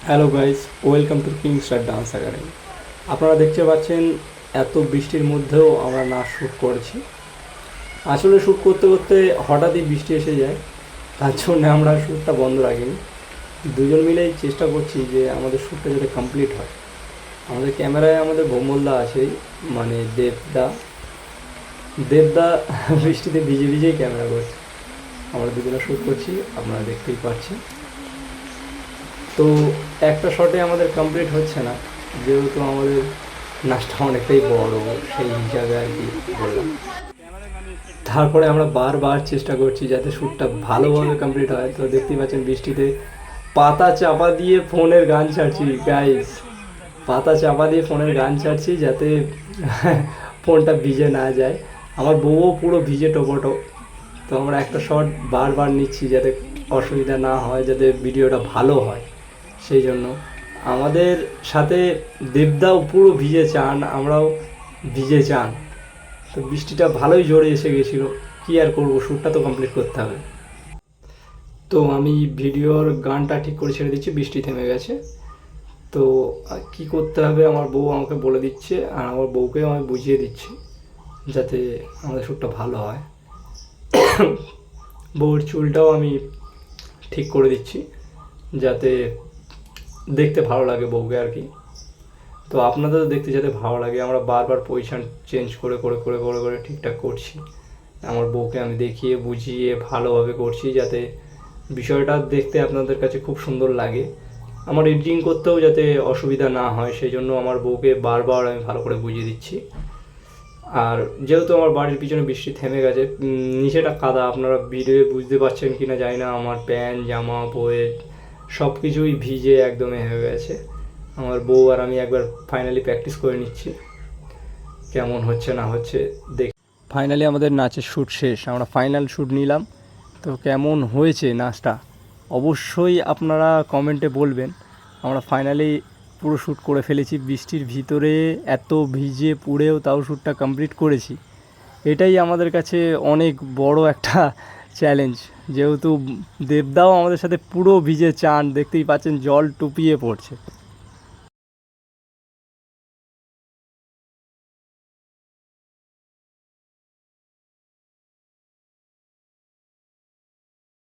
Hello guys, welcome to king star dance academy. আপনারা দেখতে পাচ্ছেন এত বৃষ্টির মধ্যেও আমরা নাচ শ্যুট করছি। আসলে শ্যুট করতে করতে হঠাৎই বৃষ্টি এসে যায়, তার জন্য আমরা শ্যুটটা বন্ধ রাখিনি। দুজন মিলেই চেষ্টা করছি যে আমাদের শ্যুটটা যাতে কমপ্লিট হয়। আমাদের ক্যামেরায় আমাদের ভোমলদা আছে, মানে দেবদা। দেবদা বৃষ্টিতে ভিজে ভিজেই ক্যামেরা করছে। আমরা দুজনে শ্যুট করছি, আপনারা দেখতেই পাচ্ছেন। তো একটা শটে আমাদের কমপ্লিট হচ্ছে না, যেহেতু আমাদের নাচটা অনেকটাই বড়, সেই হিসাবে আর কি বললাম। তারপরে আমরা বারবার চেষ্টা করছি যাতে শ্যুটটা ভালোভাবে কমপ্লিট হয়। তো দেখতেই পাচ্ছেন বৃষ্টিতে পাতা চাপা দিয়ে ফোনের গান ছাড়ছি গাইস, পাতা চাপা দিয়ে ফোনের গান ছাড়ছি যাতে ফোনটা ভিজে না যায়। আমার বউও পুরো ভিজে টোপটো। তো আমরা একটা শট বারবার নিচ্ছি যাতে অসুবিধা না হয়, যাতে ভিডিওটা ভালো হয়। সেই জন্য আমাদের সাথে দেবদাও পুরো ভিজে চান, আমরাও ভিজে চান। তো বৃষ্টিটা ভালোই জোরে এসে গেছিলো, কী আর করবো, শ্যুটটা তো কমপ্লিট করতে হবে। তো আমি ভিডিওর গানটা ঠিক করে ছেড়ে দিচ্ছি, বৃষ্টি থেমে গেছে। তো কী করতে হবে আমার বউ আমাকে বলে দিচ্ছে, আর আমার বউকেও আমি বুঝিয়ে দিচ্ছি যাতে আমাদের শ্যুটটা ভালো হয়। বউর চুলটাও আমি ঠিক করে দিচ্ছি যাতে দেখতে ভালো লাগে বউকে আর কি। তো আপনাদেরও দেখতে যাতে ভালো লাগে, আমরা বারবার পজিশান চেঞ্জ করে করে করে করে করে ঠিকঠাক করছি। আমার বউকে আমি দেখিয়ে বুঝিয়ে ভালোভাবে করছি যাতে বিষয়টা দেখতে আপনাদের কাছে খুব সুন্দর লাগে। আমার এডিটিং করতেও যাতে অসুবিধা না হয়, সেই জন্য আমার বউকে বারবার আমি ভালো করে বুঝিয়ে দিচ্ছি। আর যেহেতু আমার বাড়ির পিছনে বৃষ্টি থেমে গেছে, নিচেটা কাদা, আপনারা ভিডিওয়ে বুঝতে পারছেন কি না জানি না, আমার প্যান্ট জামা বইয়ের সব কিছুই ভিজে একদমই হয়ে গেছে। আমার বউ আর আমি একবার ফাইনালি প্র্যাকটিস করে নিচ্ছি কেমন হচ্ছে না হচ্ছে দেখ। ফাইনালি আমাদের নাচের শ্যুট শেষ, আমরা ফাইনাল শ্যুট নিলাম। তো কেমন হয়েছে নাচটা অবশ্যই আপনারা কমেন্টে বলবেন। আমরা ফাইনালি পুরো শ্যুট করে ফেলেছি, বৃষ্টির ভিতরে এত ভিজে পুড়েও তাও শ্যুটটা কমপ্লিট করেছি। এটাই আমাদের কাছে অনেক বড় একটা চ্যালেঞ্জ, যেহেতু দেবদাও আমাদের সাথে পুরো ভিজে চান, দেখতেই পাচ্ছেন জল টুপিয়ে পড়ছে।